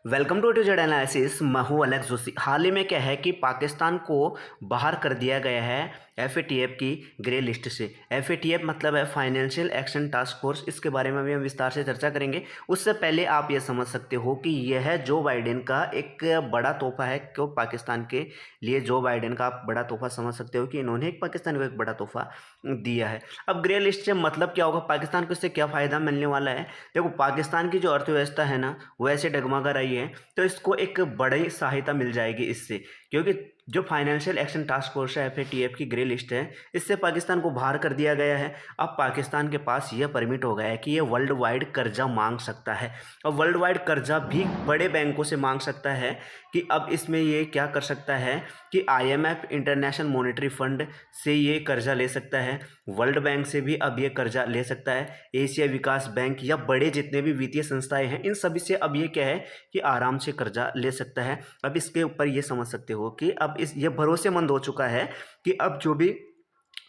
Welcome to Z analysis. मैं हूं Alex Joshi. हाल ही में क्या है कि पाकिस्तान को बाहर कर दिया गया है एफएटीएफ की ग्रे लिस्ट से। एफएटीएफ मतलब है फाइनेंशियल एक्शन टास्क फोर्स। इसके बारे में भी हम विस्तार से चर्चा करेंगे। उससे पहले आप ये समझ सकते हो कि यह है जो बाइडेन का एक बड़ा तोहफा है। क्यों पाकिस्तान के लिए जो बाइडेन का आप बड़ा तोहफा समझ सकते हो कि इन्होंने एक पाकिस्तान को एक बड़ा तोहफा दिया है। अब ग्रे लिस्ट से मतलब क्या होगा, पाकिस्तान को इससे क्या फ़ायदा मिलने वाला है। देखो, पाकिस्तान की जो अर्थव्यवस्था है ना वो ऐसे डगमगा रही है, तो इसको एक बड़ी सहायता मिल जाएगी इससे। क्योंकि जो फाइनेंशियल एक्शन टास्क फोर्स है एफएटीएफ की ग्रे लिस्ट है, इससे पाकिस्तान को बाहर कर दिया गया है। अब पाकिस्तान के पास यह परमिट हो गया है कि ये वर्ल्ड वाइड कर्जा मांग सकता है और वर्ल्ड वाइड कर्जा भी बड़े बैंकों से मांग सकता है। कि अब इसमें ये क्या कर सकता है कि आईएमएफ इंटरनेशनल मॉनेटरी फंड से ये कर्जा ले सकता है, वर्ल्ड बैंक से भी अब ये कर्जा ले सकता है, एशिया विकास बैंक या बड़े जितने भी वित्तीय संस्थाएं हैं इन सभी से अब ये क्या है कि आराम से कर्जा ले सकता है। अब इसके ऊपर ये समझ सकते हो कि अब ये भरोसेमंद हो चुका है कि अब जो भी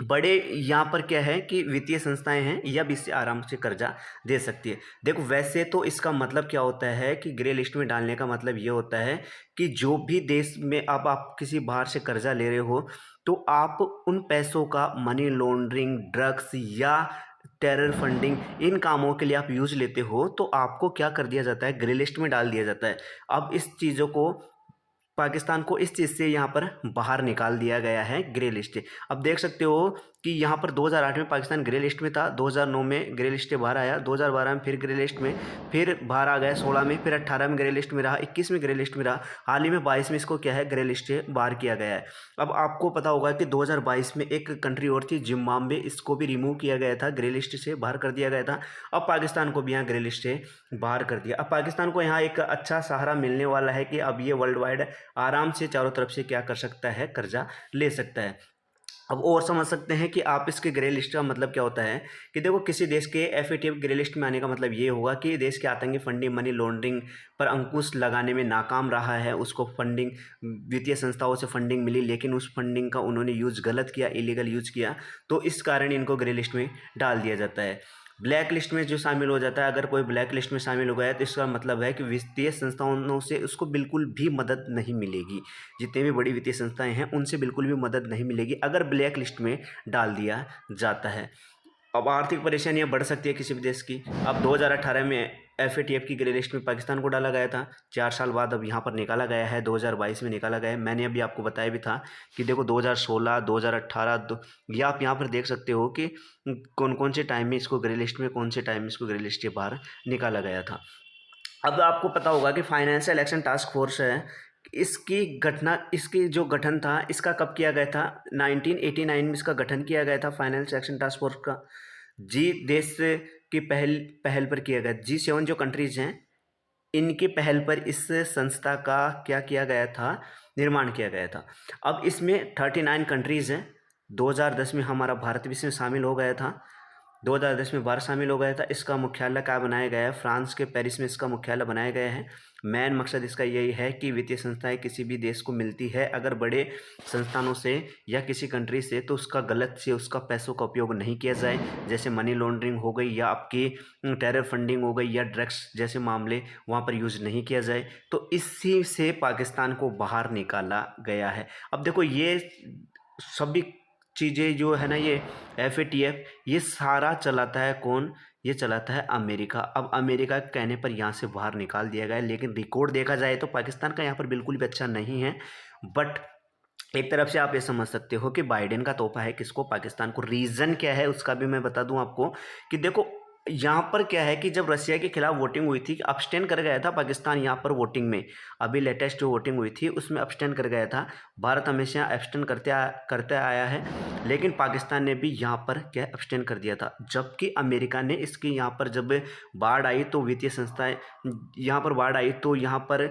बड़े यहाँ पर क्या है कि वित्तीय संस्थाएं हैं ये अब इससे आराम से कर्जा दे सकती है। देखो, वैसे तो इसका मतलब क्या होता है कि ग्रे लिस्ट में डालने का मतलब ये होता है कि जो भी देश में अब आप किसी बाहर से कर्जा ले रहे हो तो आप उन पैसों का मनी लॉन्ड्रिंग, ड्रग्स या टेरर फंडिंग इन कामों के लिए आप यूज लेते हो तो आपको क्या कर दिया जाता है, ग्रे लिस्ट में डाल दिया जाता है। अब इस चीज़ों को पाकिस्तान को इस चीज़ से यहाँ पर बाहर निकाल दिया गया है ग्रे लिस्ट। अब देख सकते हो कि यहाँ पर 2008 में पाकिस्तान ग्रे लिस्ट में था, 2009 में ग्रे लिस्ट से बाहर आया, 2012 में फिर ग्रे लिस्ट में, फिर बाहर आ गया 16 में, फिर 18 में ग्रे लिस्ट में रहा, 21 में ग्रे लिस्ट में रहा, हाल ही में 22 में इसको क्या है ग्रे लिस्ट से बाहर किया गया है। अब आपको पता होगा कि 2022 में एक कंट्री और थी जिम्बाब्वे, इसको भी रिमूव किया गया था, ग्रे लिस्ट से बाहर कर दिया गया था। अब पाकिस्तान को भी यहाँ ग्रे लिस्ट से बाहर कर दिया। अब पाकिस्तान को यहाँ एक अच्छा सहारा मिलने वाला है कि अब ये वर्ल्ड वाइड आराम से चारों तरफ से क्या कर सकता है, कर्जा ले सकता है। अब और समझ सकते हैं कि आप इसके ग्रे लिस्ट का मतलब क्या होता है कि देखो, किसी देश के एफएटीएफ ग्रे लिस्ट में आने का मतलब ये होगा कि देश के आतंकी फंडिंग, मनी लॉन्ड्रिंग पर अंकुश लगाने में नाकाम रहा है। उसको फंडिंग, वित्तीय संस्थाओं से फंडिंग मिली लेकिन उस फंडिंग का उन्होंने यूज़ गलत किया, इलीगल यूज़ किया, तो इस कारण इनको ग्रे लिस्ट में डाल दिया जाता है। ब्लैक लिस्ट में जो शामिल हो जाता है, अगर कोई ब्लैक लिस्ट में शामिल हो गया है तो इसका मतलब है कि वित्तीय संस्थाओं से उसको बिल्कुल भी मदद नहीं मिलेगी। जितने भी बड़ी वित्तीय संस्थाएं हैं उनसे बिल्कुल भी मदद नहीं मिलेगी अगर ब्लैक लिस्ट में डाल दिया जाता है। अब आर्थिक परेशानियां बढ़ सकती है किसी भी देश की। अब 2018 में एफएटीएफ की ग्रे लिस्ट में पाकिस्तान को डाला गया था, 4 साल बाद अब यहाँ पर निकाला गया है, 2022 में निकाला गया है। मैंने अभी आपको बताया भी था कि देखो 2016, 2018 ये आप यहाँ पर देख सकते हो कि कौन कौन से टाइम में इसको ग्रे लिस्ट में, कौन से टाइम में इसको ग्रे लिस्ट के बाहर निकाला गया था। अब आपको पता होगा कि फाइनेंशियल एक्शन टास्क फोर्स है, इसकी जो गठन था इसका कब किया गया था, 1989 में इसका गठन किया गया था फाइनेंशियल एक्शन टास्क फोर्स का। जी देश की पहल पहल पर किया गया। G7 जो कंट्रीज हैं इनके पहल पर इस संस्था का क्या किया गया था, निर्माण किया गया था। अब इसमें 39 कंट्रीज हैं। 2010 में हमारा भारत भी इसमें शामिल हो गया था, 2010 में भारत शामिल हो गया था। इसका मुख्यालय क्या बनाया गया है, फ्रांस के पेरिस में इसका मुख्यालय बनाया गया है। मेन मकसद इसका यही है कि वित्तीय संस्थाएं किसी भी देश को मिलती है अगर बड़े संस्थानों से या किसी कंट्री से, तो उसका गलत से उसका पैसों का उपयोग नहीं किया जाए। जैसे मनी लॉन्ड्रिंग हो गई या आपकी टेरर फंडिंग हो गई या ड्रग्स जैसे मामले वहाँ पर यूज नहीं किया जाए। तो इसी से पाकिस्तान को बाहर निकाला गया है। अब देखो, ये सभी चीज़ें जो है ना, ये एफएटीएफ ये सारा चलाता है कौन, ये चलाता है अमेरिका। अब अमेरिका के कहने पर यहाँ से बाहर निकाल दिया गया है, लेकिन रिकॉर्ड देखा जाए तो पाकिस्तान का यहाँ पर बिल्कुल भी अच्छा नहीं है। बट एक तरफ से आप ये समझ सकते हो कि बाइडेन का तोहफा है किसको, पाकिस्तान को। रीज़न क्या है उसका भी मैं बता दूं आपको कि देखो, यहाँ पर क्या है कि जब रशिया के खिलाफ वोटिंग हुई थी, अब्सटेन कर गया था पाकिस्तान यहाँ पर वोटिंग में। अभी लेटेस्ट जो वोटिंग हुई थी उसमें अब्सटेन कर गया था। भारत हमेशा अब्सटेन करते आया है, लेकिन पाकिस्तान ने भी यहाँ पर क्या अब्सटेन कर दिया था। जबकि अमेरिका ने इसकी यहाँ पर जब बाढ़ आई तो वित्तीय संस्थाएं, यहाँ पर बाढ़ आई तो यहाँ पर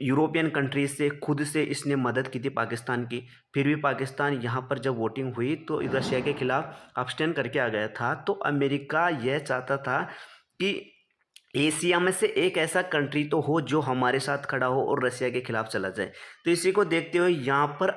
यूरोपियन कंट्रीज से खुद से इसने मदद की थी पाकिस्तान की। फिर भी पाकिस्तान यहाँ पर जब वोटिंग हुई तो रशिया के खिलाफ अब्सटेन करके आ गया था। तो अमेरिका यह चाहता था कि एशिया में से एक ऐसा कंट्री तो हो जो हमारे साथ खड़ा हो और रशिया के खिलाफ चला जाए। तो इसी को देखते हुए यहाँ पर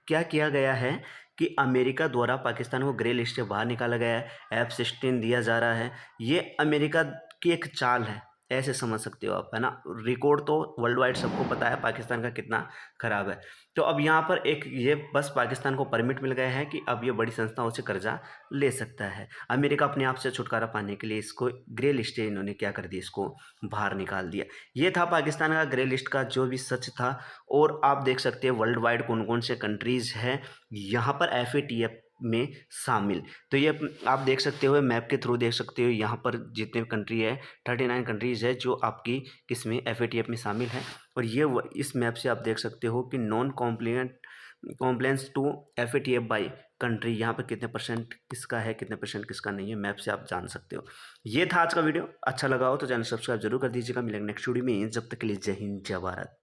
क्या किया गया है कि अमेरिका द्वारा पाकिस्तान को ग्रे लिस्ट से बाहर निकाला गया है, F-16 दिया जा रहा है। ये अमेरिका की एक चाल है, ऐसे समझ सकते हो आप, है ना। रिकॉर्ड तो वर्ल्ड वाइड सबको पता है पाकिस्तान का कितना खराब है। तो अब यहाँ पर एक ये बस पाकिस्तान को परमिट मिल गया है कि अब ये बड़ी संस्थाओं से कर्जा ले सकता है। अमेरिका अपने आप से छुटकारा पाने के लिए इसको ग्रे लिस्ट है, इन्होंने क्या कर दिया, इसको बाहर निकाल दिया। ये था पाकिस्तान का ग्रे लिस्ट का जो भी सच था। और आप देख सकते हैं वर्ल्ड वाइड कौन कौन से कंट्रीज़ हैं यहाँ पर FATF में शामिल। तो ये आप देख सकते हो, मैप के थ्रू देख सकते हो यहाँ पर जितने कंट्री है 39 कंट्रीज़ है जो आपकी किसमें FATF में शामिल है। और ये इस मैप से आप देख सकते हो कि non compliance to FATF by country यहाँ पर कितने परसेंट किसका है, कितने परसेंट किसका नहीं है, मैप से आप जान सकते हो। ये था आज का वीडियो, अच्छा लगा हो तो चैनल सब्सक्राइब जरूर कर दीजिएगा। मिलेंगे नेक्स्ट वीडियो में, जब तक के लिए जय हिंद जय भारत।